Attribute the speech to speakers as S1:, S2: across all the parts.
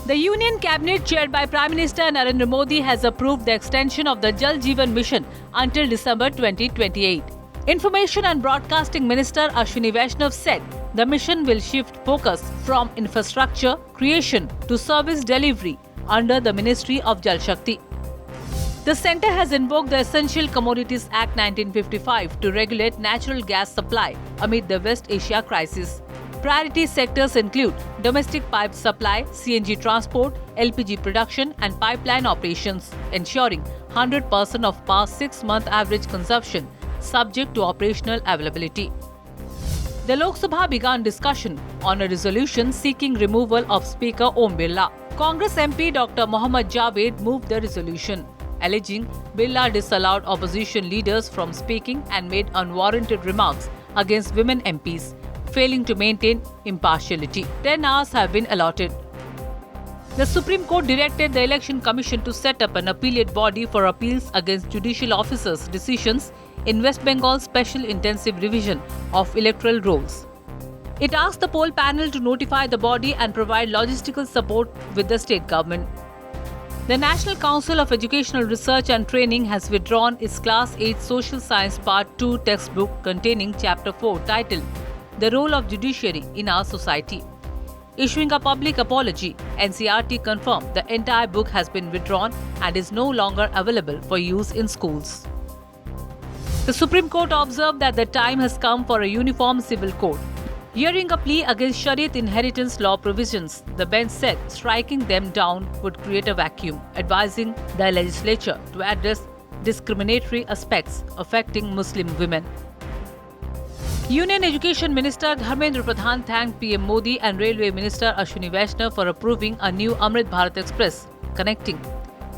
S1: The Union Cabinet, chaired by Prime Minister Narendra Modi, has approved the extension of the Jal Jeevan Mission until December 2028. Information and Broadcasting Minister Ashwini Vaishnav said the mission will shift focus from infrastructure creation to service delivery under the Ministry of Jal Shakti. The centre has invoked the Essential Commodities Act 1955 to regulate natural gas supply amid the West Asia crisis. Priority sectors include domestic pipe supply, CNG transport, LPG production and pipeline operations, ensuring 100% of past 6-month average consumption, subject to operational availability. The Lok Sabha began discussion on a resolution seeking removal of Speaker Om Birla. Congress MP Dr. Mohammad Javed moved the resolution, alleging Birla disallowed opposition leaders from speaking and made unwarranted remarks against women MPs, failing to maintain impartiality. 10 hours have been allotted. The Supreme Court directed the Election Commission to set up an appellate body for appeals against judicial officers' decisions in West Bengal's Special Intensive Revision of Electoral Rolls. It asked the poll panel to notify the body and provide logistical support with the state government. The National Council of Educational Research and Training has withdrawn its Class 8 Social Science Part 2 textbook containing Chapter 4 titled The Role of Judiciary in Our Society. Issuing a public apology, NCERT confirmed the entire book has been withdrawn and is no longer available for use in schools. The Supreme Court observed that the time has come for a uniform civil code. Hearing a plea against Shariat inheritance law provisions, the bench said striking them down would create a vacuum, advising the legislature to address discriminatory aspects affecting Muslim women. Union Education Minister Dharmendra Pradhan thanked PM Modi and Railway Minister Ashwini Vaishnav for approving a new Amrit Bharat Express connecting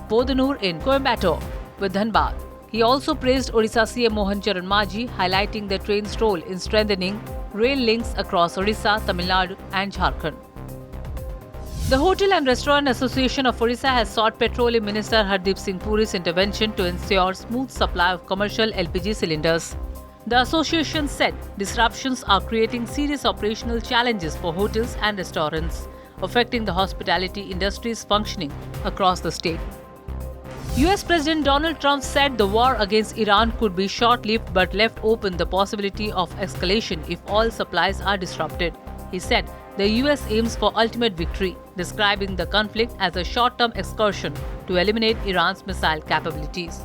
S1: Podanur in Coimbatore with Dhanbad. He also praised Odisha CM Mohan Charan Majhi, highlighting the train's role in strengthening rail links across Odisha, Tamil Nadu and Jharkhand. The Hotel and Restaurant Association of Odisha has sought Petroleum Minister Hardeep Singh Puri's intervention to ensure smooth supply of commercial LPG cylinders. The association said disruptions are creating serious operational challenges for hotels and restaurants, affecting the hospitality industry's functioning across the state. US President Donald Trump said the war against Iran could be short-lived but left open the possibility of escalation if oil supplies are disrupted. He said the US aims for ultimate victory, describing the conflict as a short-term excursion to eliminate Iran's missile capabilities.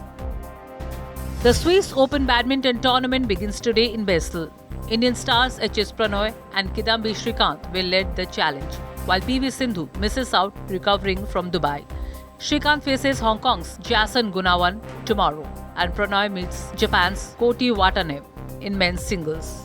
S1: The Swiss Open Badminton Tournament begins today in Basel. Indian stars HS Pranoy and Kidambi Srikanth will lead the challenge, while PV Sindhu misses out recovering from Dubai. Srikanth faces Hong Kong's Jason Gunawan tomorrow, and Pranoy meets Japan's Koti Watanabe in men's singles.